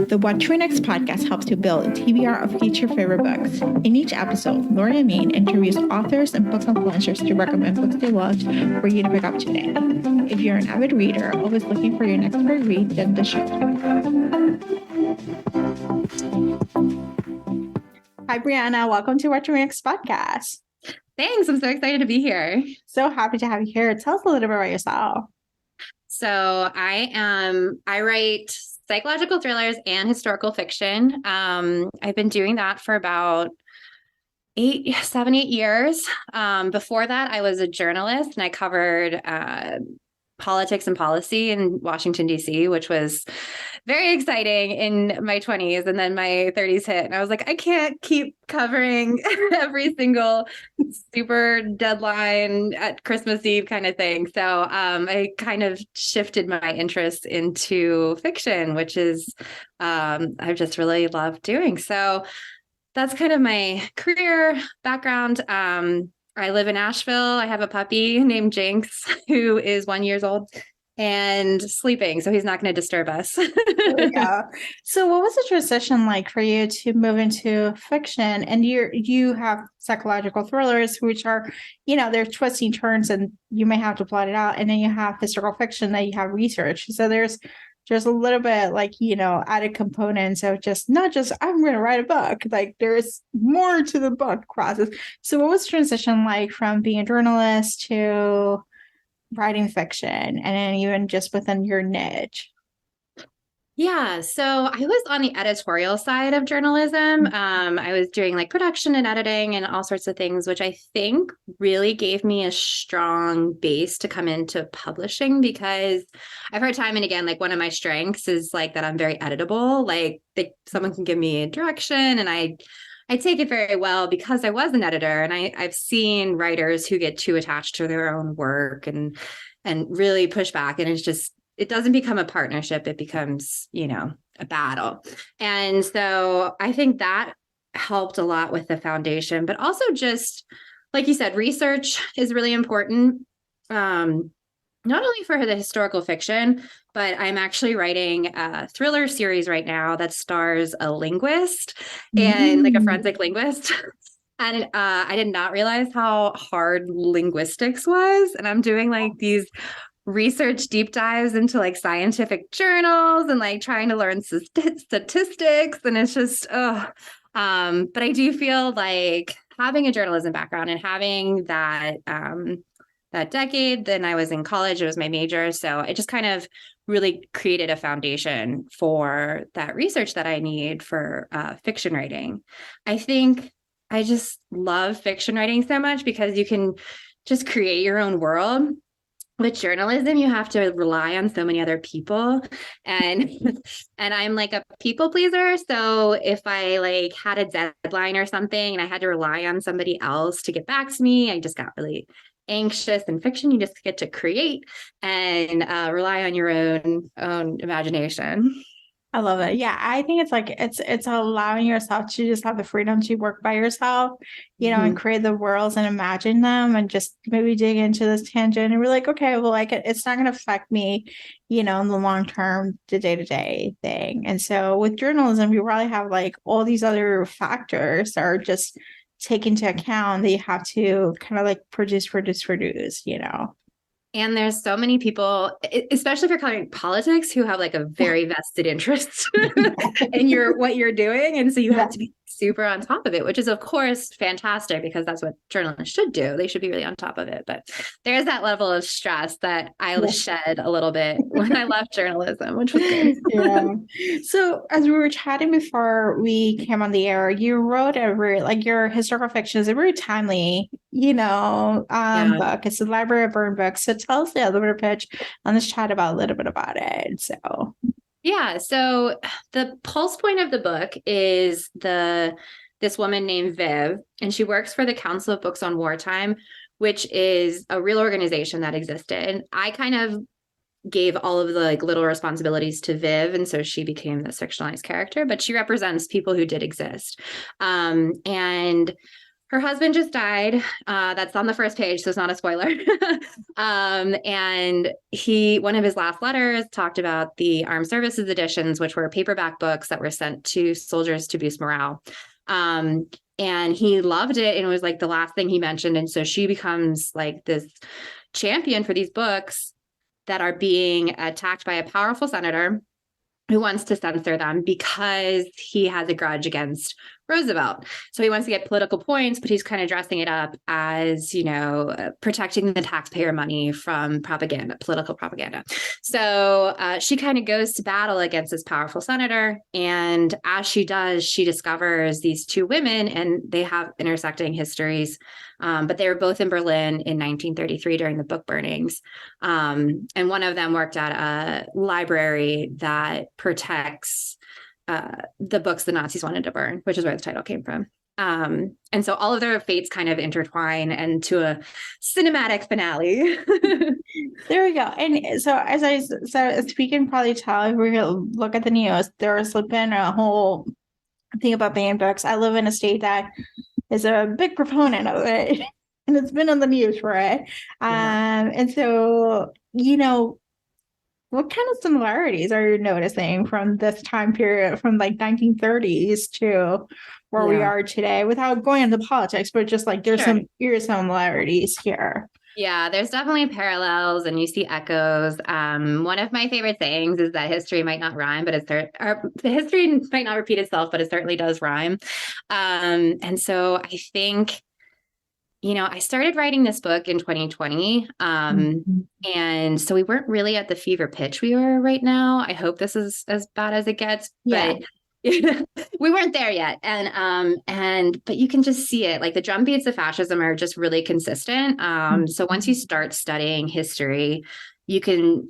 The What to Next podcast helps you build a TBR of future favorite books. In each episode, Lori and Maine interviews authors and book influencers to recommend books they loved for you to pick up today. If you're an avid reader, always looking for your next great read, then the show. Hi, Brianna. Welcome to What to Next podcast. Thanks. I'm so excited to be here. So happy to have you here. Tell us a little bit about yourself. So I write psychological thrillers and historical fiction. I've been doing that for about 8 years. Before that, I was a journalist and I covered politics and policy in Washington, D.C., which was very exciting in my 20s. And then my 30s hit and I was like, I can't keep covering every single super deadline at Christmas Eve kind of thing. So I kind of shifted my interest into fiction, which is I've just really loved doing. So that's kind of my career background. I live in Asheville. I have a puppy named Jinx who is 1 year old and sleeping, so he's not going to disturb us. There we go. So what was the transition like for you to move into fiction? And you have psychological thrillers, which are, there's twisting turns and you may have to plot it out. And then you have historical fiction that you have research. So there's a little bit added components of not just I'm going to write a book. Like there's more to the book process. So what was the transition like from being a journalist to writing fiction and then even just within your niche? Yeah. So I was on the editorial side of journalism. I was doing like production and editing and all sorts of things, which I think really gave me a strong base to come into publishing, because I've heard time and again, like one of my strengths is like that I'm very editable. Like someone can give me a direction and I take it very well because I was an editor, and I've seen writers who get too attached to their own work and really push back. And it doesn't become a partnership. It becomes, a battle. And so I think that helped a lot with the foundation, but also just like you said, research is really important. Not only for the historical fiction, but I'm actually writing a thriller series right now that stars a linguist and like a forensic linguist. And I did not realize how hard linguistics was. And I'm doing like these research deep dives into like scientific journals and like trying to learn statistics. And it's just, but I do feel like having a journalism background and having that decade, then I was in college, it was my major. So it just kind of really created a foundation for that research that I need for fiction writing. I think I just love fiction writing so much because you can just create your own world. With journalism, you have to rely on so many other people, and I'm like a people pleaser. So if I like had a deadline or something and I had to rely on somebody else to get back to me, I just got really anxious. In fiction, you just get to create and rely on your own imagination. I love it. Yeah, I think it's like it's allowing yourself to just have the freedom to work by yourself, and create the worlds and imagine them and just maybe dig into this tangent and we're like, okay, well, like it's not going to affect me, in the long term, the day-to-day thing. And so with journalism, you probably have like all these other factors that are just take into account that you have to kind of like produce. And there's so many people, especially if you're covering politics, who have like a very vested interest in what you're doing. And so you have to be super on top of it, which is, of course, fantastic because that's what journalists should do. They should be really on top of it. But there's that level of stress that I shed a little bit when I left journalism, which was good. Yeah. So as we were chatting before we came on the air, you wrote your historical fiction is a very timely, book. It's the Library of Burned Books. So tell us the elevator pitch on this chat about a little bit about it. So yeah. So the pulse point of the book is this woman named Viv, and she works for the Council of Books on Wartime, which is a real organization that existed. And I kind of gave all of the like little responsibilities to Viv, and so she became this fictionalized character, but she represents people who did exist. And Her husband just died. That's on the first page, so it's not a spoiler. And one of his last letters talked about the Armed Services editions, which were paperback books that were sent to soldiers to boost morale. And he loved it, and it was like the last thing he mentioned. And so she becomes like this champion for these books that are being attacked by a powerful senator who wants to censor them because he has a grudge against Roosevelt. So he wants to get political points, but he's kind of dressing it up as, protecting the taxpayer money from propaganda, political propaganda. So she kind of goes to battle against this powerful senator. And as she does, she discovers these two women, and they have intersecting histories. But they were both in Berlin in 1933 during the book burnings. And one of them worked at a library that protects the books the Nazis wanted to burn, which is where the title came from. And so all of their fates kind of intertwine into a cinematic finale. There we go. And so, as we can probably tell, if we look at the news, there's been a whole thing about banned books. I live in a state that is a big proponent of it, and it's been on the news for it. And so, what kind of similarities are you noticing from this time period, from like 1930s to where we are today, without going into politics, but just like there's some similarities here? Yeah, there's definitely parallels, and you see echoes. One of my favorite sayings is that history might not rhyme, but the history might not repeat itself, but it certainly does rhyme. And so I think, I started writing this book in 2020. And so we weren't really at the fever pitch we are right now. I hope this is as bad as it gets, but we weren't there yet. But you can just see it, like the drum beats of fascism are just really consistent. So once you start studying history, you can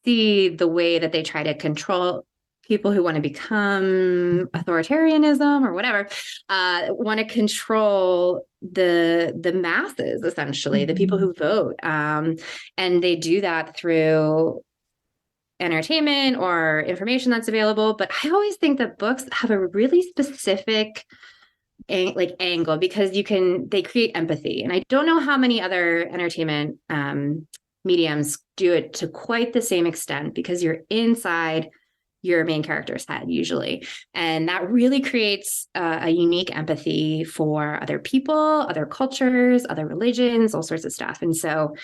see the way that they try to control people who want to become authoritarianism or whatever, want to control the masses, essentially, the people who vote. And they do that through entertainment or information that's available. But I always think that books have a really specific angle, because they create empathy. And I don't know how many other entertainment mediums do it to quite the same extent, because you're inside your main character's head usually. And that really creates a unique empathy for other people, other cultures, other religions, all sorts of stuff. And so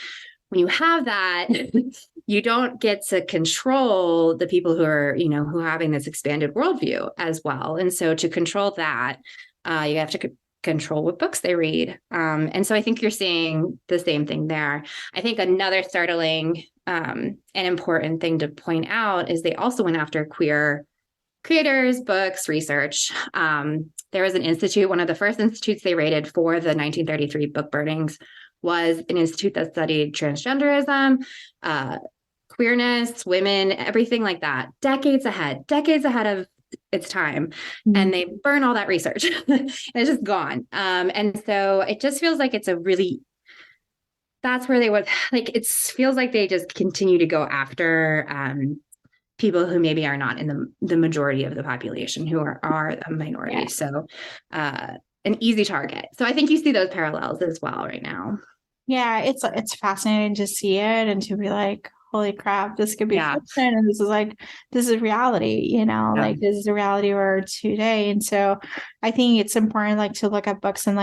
when you have that, you don't get to control the people who are, who are having this expanded worldview as well. And so to control that, you have to control what books they read. And so I think you're seeing the same thing there. I think another startling and important thing to point out is they also went after queer creators, books, research. There was an institute, one of the first institutes they raided for the 1933 book burnings was an institute that studied transgenderism, queerness, women, everything like that, decades ahead of its time. And they burn all that research. It's just gone. And so it just feels like that's where they would, like, it feels like they just continue to go after people who maybe are not in the majority of the population, who are a minority. Yeah. So an easy target. So I think you see those parallels as well right now. Yeah, it's fascinating to see it and to be like, holy crap, this could be fiction, and this is reality, like this is the reality we're today. And so I think it's important to look at books and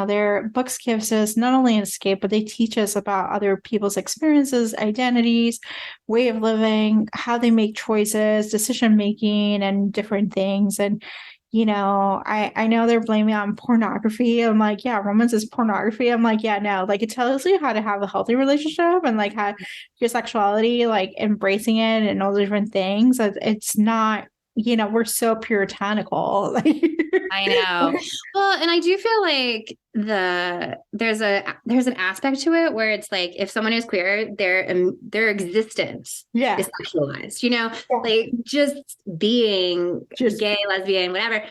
their books gives us not only an escape, but they teach us about other people's experiences, identities, way of living, how they make choices, decision making, and different things. And I know they're blaming on pornography. I'm like, yeah, romance is pornography. I'm like, yeah, no, it tells you how to have a healthy relationship and how your sexuality, embracing it and all the different things. It's not, we're so puritanical. I know. Well, and I do feel like there's an aspect to it where it's like, if someone is queer, their existence is sexualized, just being gay, lesbian, whatever,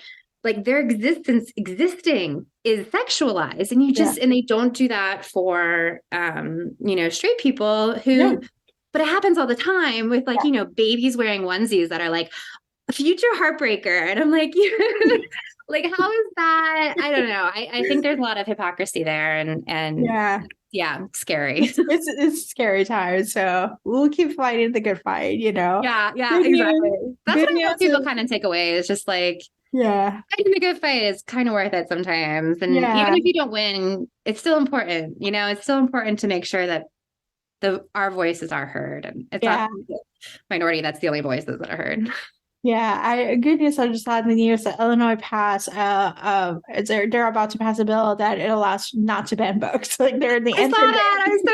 their existing is sexualized. And and they don't do that for, straight people who, but it happens all the time with babies wearing onesies that are a future heartbreaker. And I'm like, Like, how is that? I don't know. I think there's a lot of hypocrisy there, and Yeah. yeah, scary. It's scary times. So we'll keep fighting the good fight, you know. Yeah, yeah, Good exactly. news. That's Good what I hope news people is kind of take away is just like yeah. fighting the good fight is kind of worth it sometimes. And Yeah. even if you don't win, it's still important. It's still important to make sure that our voices are heard, and it's not Yeah. the minority that's the only voices that are heard. Yeah, good news. I just saw in the news that Illinois passed. They're about to pass a bill that it allows not to ban books. Like they're in the I saw end. that. I was so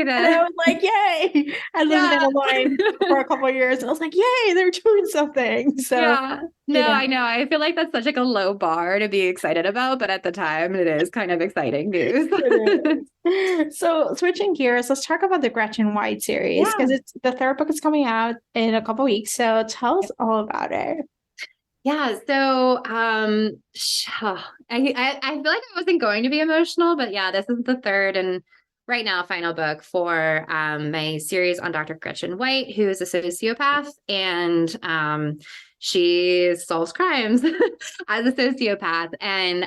And I excited. was like, yay! I lived in Yeah. Illinois for a couple of years. I was like, yay, they're doing something. So, Yeah. you No, know, I know. I feel like that's such like a low bar to be excited about, but at the time it is kind of exciting news. it is. So switching gears, let's talk about the Gretchen White series because Yeah. it's the third book is coming out in a couple weeks. So tell us all about it. Yeah. So I feel like I wasn't going to be emotional, but yeah, this is the third and right now final book for my series on Dr. Gretchen White, who is a sociopath, and she solves crimes as a sociopath. And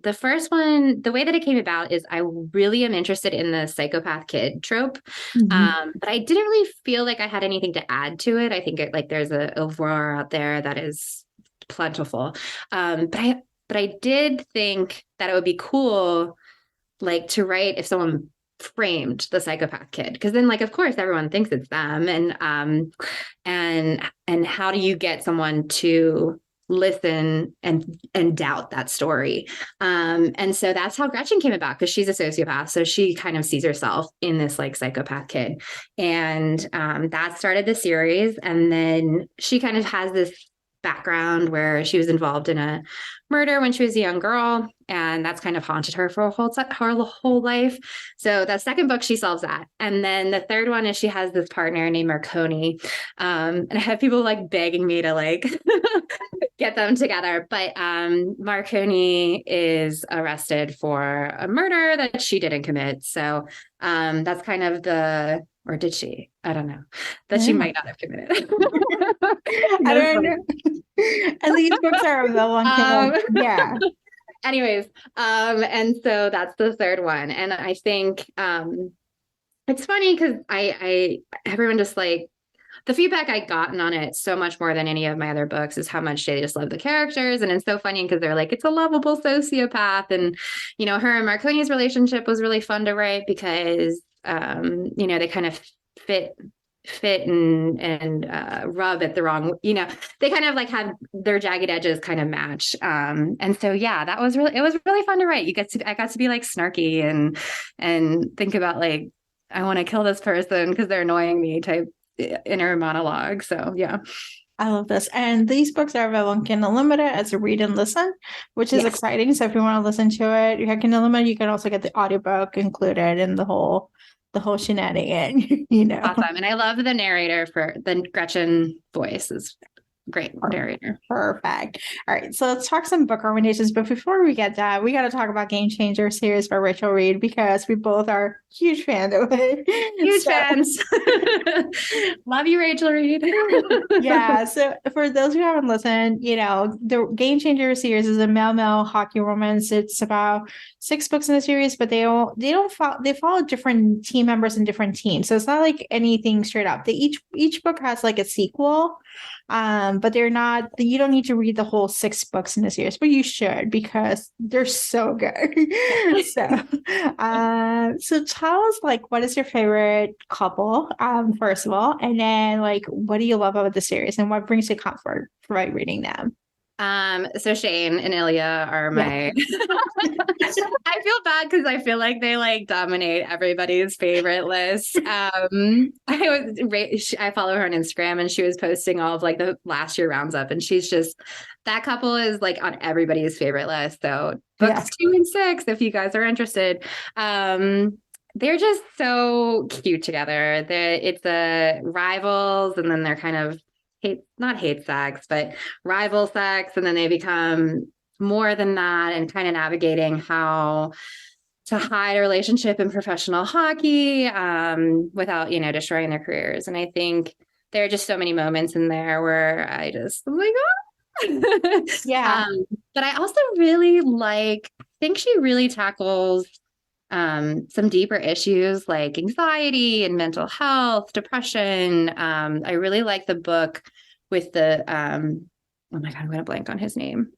the first one, the way that it came about is I really am interested in the psychopath kid trope. But I didn't really feel like I had anything to add to it. I think like there's a Aurora out there that is plentiful. But I did think that it would be cool, like to write if someone framed the psychopath kid, because then like of course everyone thinks it's them, and how do you get someone to listen and doubt that story, and so that's how Gretchen came about, because she's a sociopath, so she kind of sees herself in this like psychopath kid, and that started the series. And then she kind of has this background where she was involved in a murder when she was a young girl, and that's kind of haunted her for her whole life. So that second book, she solves that, and then the third one is she has this partner named Marconi, and I have people like begging me to like get them together, but Marconi is arrested for a murder that she didn't commit. So that's kind of or did she? I don't know. That she might not have committed. I don't know. And these books are available on Kindle. Yeah. Anyways, and so that's the third one. And I think it's funny because everyone just like the feedback I gotten on it so much more than any of my other books is how much they just love the characters. And it's so funny because they're like, it's a lovable sociopath. And, her and Marconi's relationship was really fun to write because, they kind of fit and rub at the wrong, they kind of like have their jagged edges kind of match. And so, yeah, it was really fun to write. I got to be like snarky and think about like, I want to kill this person because they're annoying me type inner monologue. So, yeah. I love this. And these books are available on Kindle Unlimited as a read and listen, which is exciting. So if you want to listen to it, you have Kindle Unlimited, you can also get the audiobook included in the whole shenanigan, Awesome. And I love the narrator for the Gretchen voice is great narrator. Perfect. All right. So let's talk some book recommendations. But before we get that, we got to talk about Game Changer series by Rachel Reed because we both are huge fans of it. Huge fans. Love you, Rachel Reed. Yeah. So for those who haven't listened, the Game Changer series is a male hockey romance. It's about 6 books in the series, but they follow different team members in different teams. So it's not like anything straight up. Each book has like a sequel. But they're not, you don't need to read the whole 6 books in the series, but you should because they're so good. So tell us like, what is your favorite couple, first of all, and then like, what do you love about the series and what brings you comfort by reading them? So Shane and Ilya are my I feel bad because I feel like they like dominate everybody's favorite list. I follow her on Instagram and she was posting all of like the last year rounds up, and she's just that couple is like on everybody's favorite list. So books 2 and 6, if you guys are interested. They're just so cute together. It's a rivals, and then they're kind of not hate sex, but rival sex. And then they become more than that and kind of navigating how to hide a relationship in professional hockey without, destroying their careers. And I think there are just so many moments in there where I'm like, oh, Yeah. But I also really think she really tackles some deeper issues like anxiety and mental health, depression. I really like the book with oh my God, I'm going to blank on his name.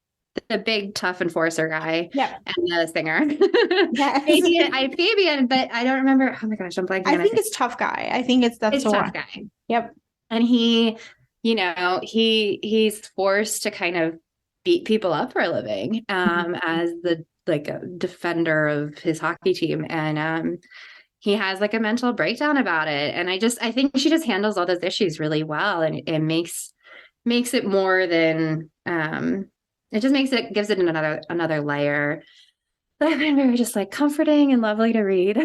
The big tough enforcer guy Yeah. and the singer. Yes. Fabian, but I don't remember. Oh my gosh, I'm blanking I on his think name. it's Tough Guy. I think that's It's the tough one. guy. Yep. And he's forced to kind of beat people up for a living as the like a defender of his hockey team. And he has like a mental breakdown about it. And I think she just handles all those issues really well. And it makes it more than it just gives it another layer that I find very just like comforting and lovely to read.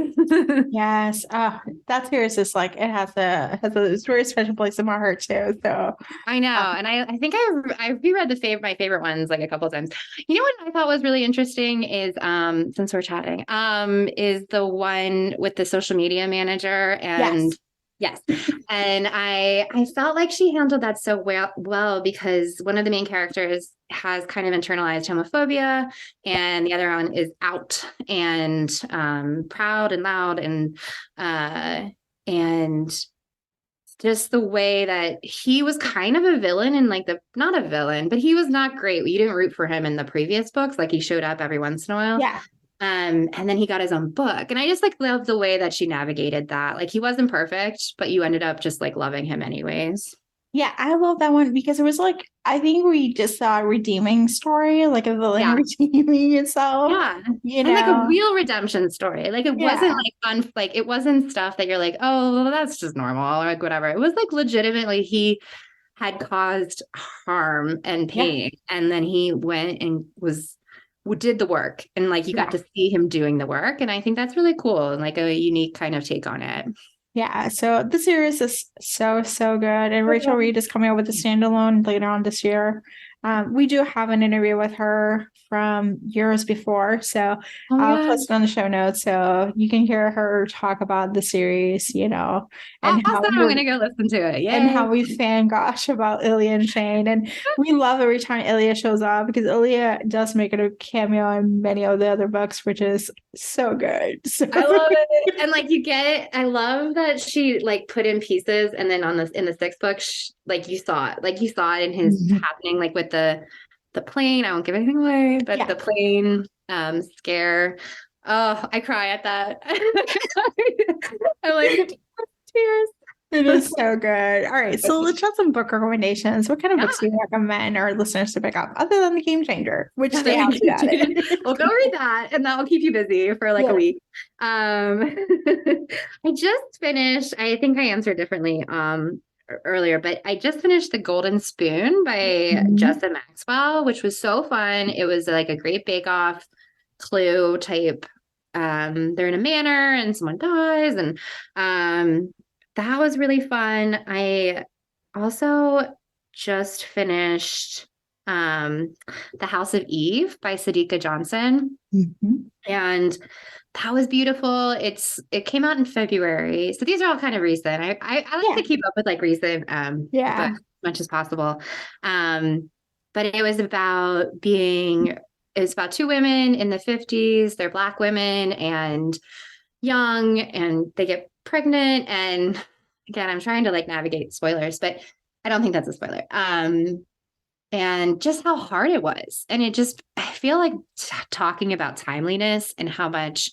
Yes. That series is like it has a very special place in my heart too. So I know. And I think I reread my favorite ones like a couple of times. You know what I thought was really interesting is since we're chatting, is the one with the social media manager and yes. yes. And I felt like she handled that so well because one of the main characters has kind of internalized homophobia and the other one is out and proud and loud and just the way that he was kind of a villain and like not a villain, but he was not great. You didn't root for him in the previous books. Like he showed up every once in a while. Yeah. And then he got his own book. And I just like love the way that she navigated that. Like he wasn't perfect, but you ended up just like loving him anyways. Yeah, I love that one because it was like I think we just saw a redeeming story, like a villain Yeah. redeeming itself, Yeah. you And like a know. real redemption story. Like it wasn't Yeah. like like it wasn't stuff that you're like, oh, well, that's just normal or like whatever. It was like legitimately he had caused harm and Yeah. pain. And then he went and did the work and like you got Yeah. to see him doing the work. And I think that's really cool and like a unique kind of take on it. Yeah, so the series is so, so good. And Rachel Okay. Reed is coming out with a standalone later on this year. We do have an interview with her from years before. So Oh my I'll God. post it on the show notes so you can hear her talk about the series, and how Awesome. I'm going to go listen to it. and Yay. how we fangosh about Ilya and Shane. And we love every time Ilya shows up because Ilya does make it a cameo in many of the other books, which is so good. So I love it. And like you get it. I love that she like put in pieces and then in the sixth book, like you saw it in his happening, like with the plane. I won't give anything away, but yeah. the plane scare. Oh, I cry at that. I like tears. It is so good. All right, so let's try some book recommendations. What kind of books do Yeah. you recommend our listeners to pick up other than The Game Changer, which they have to add it? Well, go read that, and that will keep you busy for like a Yeah. week. I just finished. I think I answered differently earlier, but I just finished The Golden Spoon by Mhm. Jessa Maxwell, which was so fun. It was like a great bake-off clue type. They're in a manor, and someone dies, and that was really fun. I also just finished The House of Eve by Sadiqa Johnson. Mhm. And that was beautiful. It came out in February. So these are all kind of recent. I like Yeah. to keep up with like recent Yeah. books as much as possible. But it was about two women in the 50s. They're Black women and young and they get pregnant. And again, I'm trying to like navigate spoilers, but I don't think that's a spoiler. And just how hard it was. And I feel like talking about timeliness and how much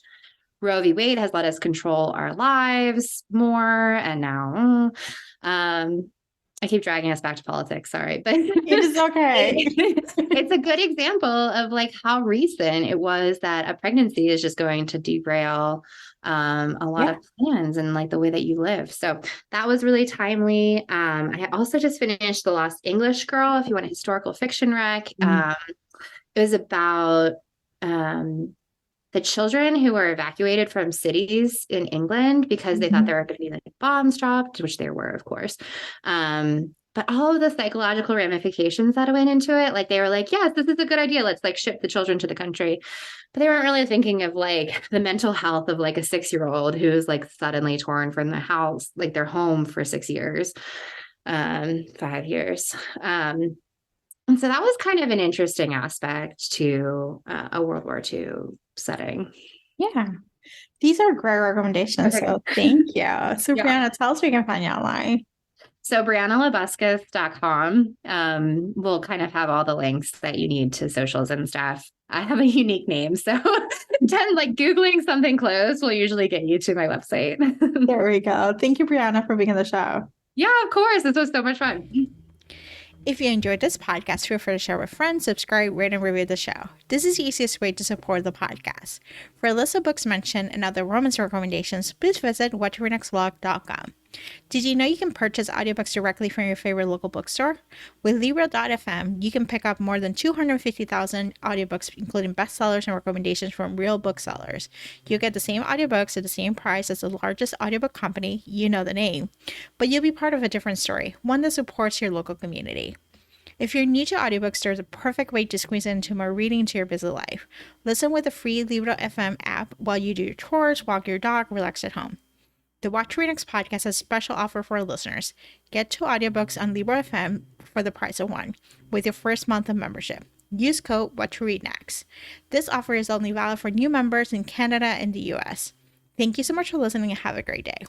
Roe v. Wade has let us control our lives more. And now, I keep dragging us back to politics. Sorry, but It is okay. it's a good example of like how recent it was that a pregnancy is just going to derail a lot Yeah. of plans and like the way that you live. So that was really timely. I also just finished The Lost English Girl. If you want a historical fiction rec, it was about the children who were evacuated from cities in England because they thought there were going to be like bombs dropped, which there were, of course. But all of the psychological ramifications that went into it, like they were like, yes, this is a good idea. Let's like ship the children to the country. But they weren't really thinking of like the mental health of like a 6-year-old who's like suddenly torn from the house, like their home for 6 years, 5 years. And so that was kind of an interesting aspect to a World War II setting. Yeah. These are great recommendations. Okay. So thank you. So Yeah. Brianna, tell us where we can find you online. So BriannaLabuskes.com will kind of have all the links that you need to socials and stuff. I have a unique name, so like Googling something close will usually get you to my website. There we go. Thank you, Brianna, for being on the show. Yeah, of course. This was so much fun. If you enjoyed this podcast, feel free to share with friends, subscribe, rate, and review the show. This is the easiest way to support the podcast. For a list of books mentioned and other romance recommendations, please visit whattoreadnextblog.com. Did you know you can purchase audiobooks directly from your favorite local bookstore? With Libro.fm, you can pick up more than 250,000 audiobooks, including bestsellers and recommendations from real booksellers. You'll get the same audiobooks at the same price as the largest audiobook company, you know the name, but you'll be part of a different story, one that supports your local community. If you're new to audiobooks, there's a perfect way to squeeze into more reading into your busy life. Listen with the free Libro.fm app while you do your chores, walk your dog, relax at home. The What to Read Next podcast has a special offer for our listeners. Get 2 audiobooks on Libro.fm for the price of 1 with your first month of membership. Use code What to Read Next. This offer is only valid for new members in Canada and the US. Thank you so much for listening and have a great day.